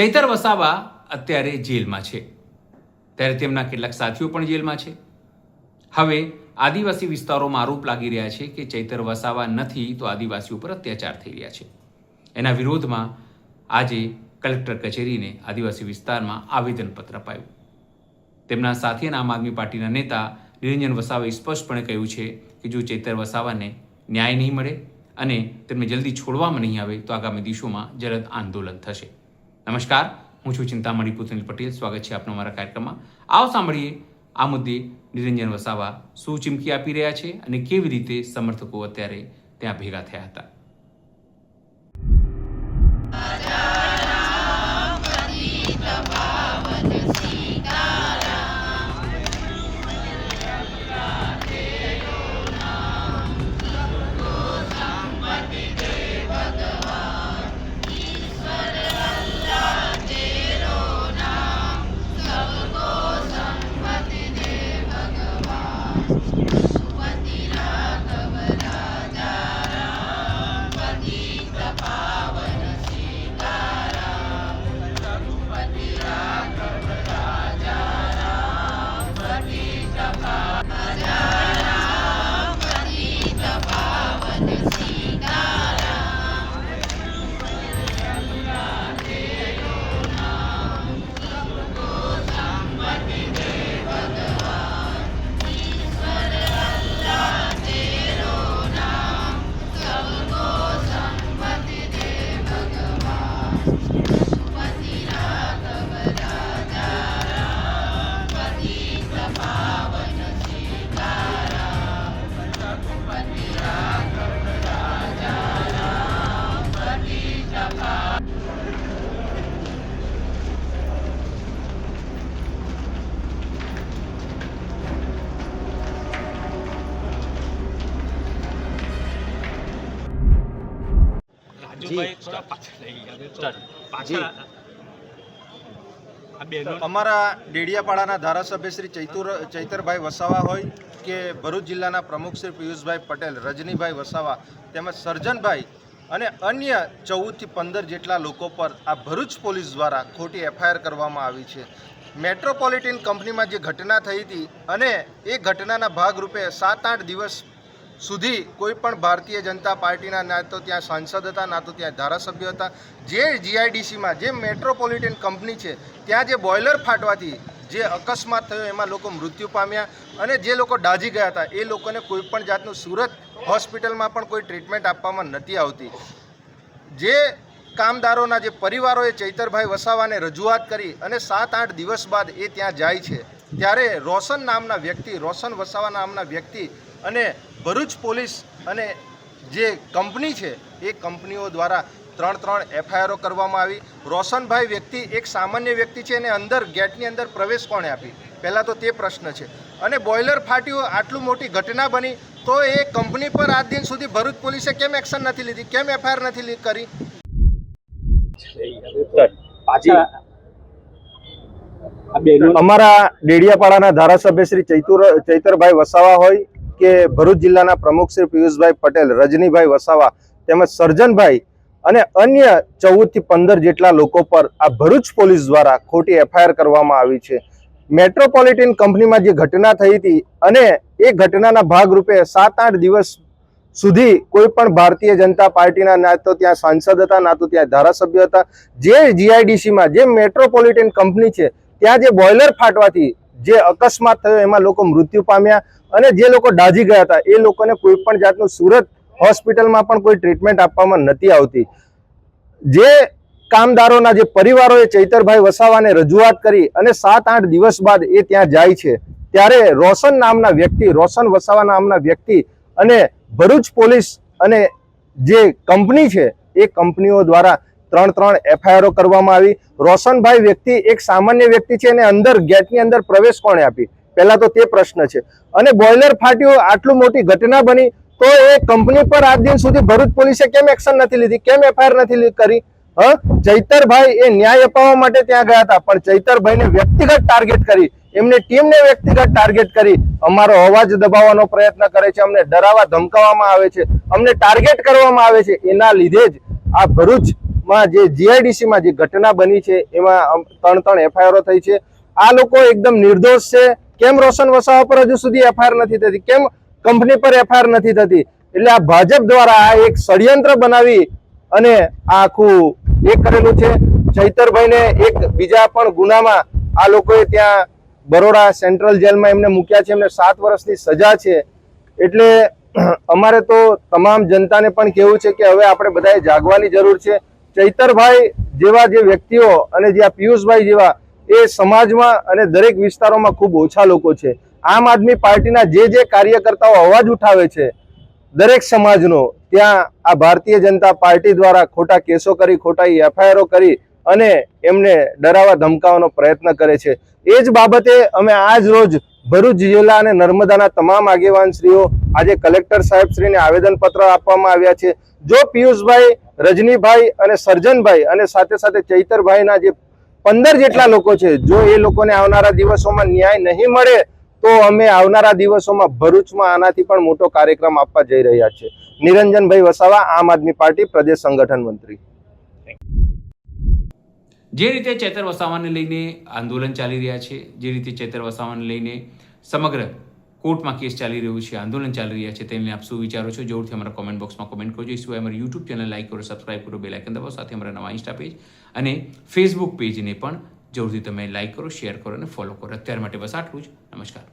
ચૈતર વસાવા અત્યારે જેલમાં છે, ત્યારે તેમના કેટલાક સાથીઓ પણ જેલમાં છે. હવે આદિવાસી વિસ્તારોમાં આરોપ લાગી રહ્યા છે કે ચૈતર વસાવા નથી તો આદિવાસીઓ પર અત્યાચાર થઈ રહ્યા છે. એના વિરોધમાં આજે કલેક્ટર કચેરીને આદિવાસી વિસ્તારમાં આવેદનપત્ર અપાયું. તેમના સાથી અને આમ આદમી પાર્ટીના નેતા નિરંજન વસાવાએ સ્પષ્ટપણે કહ્યું છે કે જો ચૈતર વસાવાને ન્યાય નહીં મળે અને તેમને જલ્દી છોડવામાં નહીં આવે તો આગામી દિવસોમાં જલદ આંદોલન થશે. નમસ્કાર, હું છું ચિંતામણી પુતનિલ પટેલ. સ્વાગત છે આપનો મારા કાર્યક્રમમાં. આવો સાંભળીએ આ મુદ્દે નિરંજન વસાવા શું ચીમકી આપી રહ્યા છે અને કેવી રીતે સમર્થકો અત્યારે ત્યાં ભેગા થયા હતા. અમારા ડેડિયાપાડાના ધારાસભ્ય શ્રી ચૈતરભાઈ વસાવા હોય કે ભરૂચ જિલ્લાના પ્રમુખ શ્રી પિયુષભાઈ પટેલ, રજનીભાઈ વસાવા તેમજ સર્જનભાઈ અને અન્ય 14 થી 15 જેટલા લોકો પર આ ભરૂચ પોલીસ દ્વારા ખોટી એફઆઈઆર કરવામાં આવી છે. મેટ્રોપોલિટન કંપનીમાં જે ઘટના થઈ હતી અને એ ઘટનાના ભાગરૂપે 7-8 દિવસ સુધી કોઈ પણ ભારતીય જનતા પાર્ટીના ના તો ત્યાં સાંસદ હતા, ના તો ત્યાં ધારાસભ્ય હતા. જે જીઆઈડીસીમાં જે મેટ્રોપોલિટન કંપની છે ત્યાં જે બોઇલર ફાટવાથી જે અકસ્માત થયો એમાં લોકો મૃત્યુ પામ્યા અને જે લોકો દાઝી ગયા હતા એ લોકોને કોઈ પણ જાતનું સુરત હોસ્પિટલમાં પણ કોઈ ટ્રીટમેન્ટ આપવામાં નથી આવતી. જે કામદારોના જે પરિવારોએ ચૈતરભાઈ વસાવાને રજૂઆત કરી અને 7-8 દિવસ બાદ એ ત્યાં જાય છે ત્યારે રોશન વસાવા નામના વ્યક્તિ અને ભરૂચ પોલીસ અને જે કંપની છે એ કંપનીઓ દ્વારા 3 એફઆઈઆરો કરવામાં આવી. રોશનભાઈ વ્યક્તિ એક સામાન્ય વ્યક્તિ છે અને અંદર ગેટની અંદર પ્રવેશ કોણે આપી, પહેલાં તો તે પ્રશ્ન છે. અને બોઇલર ફાટ્યું, આટલું મોટી ઘટના બની તો એ કંપની પર આજ દિન સુધી ભરૂચ પોલીસે કેમ એક્શન નથી લીધી, કેમ એફઆઈઆર નથી કરી? અમારા ડેડિયાપાડાના ધારાસભ્ય શ્રી ચૈતરભાઈ વસાવા હોય કે ભરૂચ જિલ્લાના પ્રમુખ શ્રી પિયુષભાઈ પટેલ, રજનીભાઈ વસાવા તેમજ સર્જનભાઈ અને અન્ય 14 થી 15 જેટલા લોકો પર આ ભરૂચ પોલીસ દ્વારા ખોટી એફઆઈઆર કરવામાં આવી છે. મેટ્રોપોલિટન કંપનીમાં જે ઘટના થઈ હતી અને એ ઘટનાના ભાગરૂપે 7-8 દિવસ સુધી કોઈ પણ ભારતીય જનતા પાર્ટીના ના તો ત્યાં સાંસદ હતા, ના તો ત્યાં ધારાસભ્ય હતા. જે જીઆઈડીસીમાં જે મેટ્રોપોલિટન કંપની છે ત્યાં જે બોઇલર ફાટવાથી જે અકસ્માત થયો એમાં લોકો મૃત્યુ પામ્યા અને જે લોકો દાઝી ગયા હતા એ લોકોને કોઈ પણ જાતનું સુરત હોસ્પિટલમાં પણ કોઈ ટ્રીટમેન્ટ આપવામાં નથી આવતી. જે કામદારોના જે પરિવારોએ ચૈતરભાઈ વસાવાને રજૂઆત કરી અને 7-8 દિવસ બાદ એ ત્યાં જાય છે ત્યારે રોશન વસાવા નામના વ્યક્તિ અને ભરૂચ પોલીસ અને જે કંપની છે એ કંપનીઓ દ્વારા 3 એફઆઈઆરો કરવામાં આવી. રોશનભાઈ વ્યક્તિ એક સામાન્ય વ્યક્તિ છે અને અંદર ગેટની અંદર પ્રવેશ કોણે આપી, પહેલા તો તે પ્રશ્ન છે. અને બોઇલર ફાટ્યું, આટલું મોટી ઘટના બની તો એ કંપની પર આજ દિન સુધી ભરૂચ પોલીસે કેમ એક્શન નથી લીધી, કેમ એફઆઈઆર નથી કરી? ચૈતરભાઈ એ ન્યાય અપાવવા માટે ત્યાં ગયા હતા પણ ચૈતરભાઈને વ્યક્તિગત ટાર્ગેટ કરી, એમને ટીમને વ્યક્તિગત ટાર્ગેટ કરી અમારો અવાજ દબાવવાનો પ્રયત્ન કરે છે, અમને ડરાવવા ધમકાવવામાં આવે છે, અમને ટાર્ગેટ કરવામાં આવે છે. એના લીધે જ આ ભરૂચ માં જે GIDC માં જે ઘટના બની છે એમાં 3 FIR થઈ છે. આ લોકો એકદમ નિર્દોષ છે. કેમ રોશન વસાવા પર હજુ સુધી FIR નથી થતી? કેમ કંપની પર FIR નથી થતી? એટલે આ ભાજપ દ્વારા આ એક ષડયંત્ર બનાવી અને આ આખું એ કરેલું છે. ચૈતરભાઈને એક બીજા પણ ગુનામાં આ લોકોએ ત્યાં બરોડા સેન્ટ્રલ જેલમાં એમને મૂક્યા છે. એમને 7 વર્ષની સજા છે. એટલે અમારે તો તમામ જનતાને પણ કહેવું છે કે હવે આપણે બધાએ જાગવાની જરૂર છે. ચૈતરભાઈ જેવા જે વ્યક્તિઓ અને જે આ પિયુષભાઈ જેવા એ સમાજમાં અને દરેક વિસ્તારોમાં ખૂબ ઓછા લોકો છે. આમ આદમી પાર્ટીના જે કાર્યકર્તાઓ અવાજ ઉઠાવે છે દરેક સમાજનો, ત્યાં આ ભારતીય જનતા પાર્ટી દ્વારા ખોટા કેસો કરી, ખોટા FIR કરી અને એમને ડરાવવા ધમકાવવાનો પ્રયત્ન કરે છે. એ જ બાબતે અમે આજ રોજ ભરૂચ જિલ્લા અને નર્મદાના તમામ આગેવાનશ્રીઓ આજે કલેક્ટર સાહેબશ્રીને આવેદનપત્ર આપવામાં આવ્યા છે. જો પિયુષભાઈ, રજનીભાઈ અને સર્જનભાઈ અને સાથે સાથે ચૈતરભાઈના જે 15 જેટલા લોકો છે, જો એ લોકોને આવનારા દિવસોમાં ન્યાય નહીં મળે તો અમે આવનારા દિવસોમાં ભરૂચમાં આનાથી પણ મોટો કાર્યક્રમ આપવા જઈ રહ્યા છે. નિરંજનભાઈ વસાવા, આમ આદમી પાર્ટી પ્રદેશ સંગઠન મંત્રી. જે રીતે ચૈતર વસાવાને લઈને આંદોલન ચાલી રહ્યા છે, જે રીતે ચૈતર વસાવાને લઈને સમગ્ર કોર્ટમાં કેસ ચાલી રહ્યું છે, આંદોલન ચાલી રહ્યા છે, તેને આપ શું વિચારો છો? જરૂરથી અમારા કોમેન્ટ બોક્સમાં કોમેન્ટ કરજો. સિવાય અમારી યુટ્યુબ ચેનલ લાઈક કરો, સબસ્ક્રાઇબ કરો, બેલ આઇકન દબાવો. સાથે અમારા નવા ઇન્સ્ટા પેજ અને ફેસબુક પેજને પણ જરૂરથી તમે લાઈક કરો, શેર કરો અને ફોલો કરો. અત્યાર માટે બસ આટલું જ. નમસ્કાર.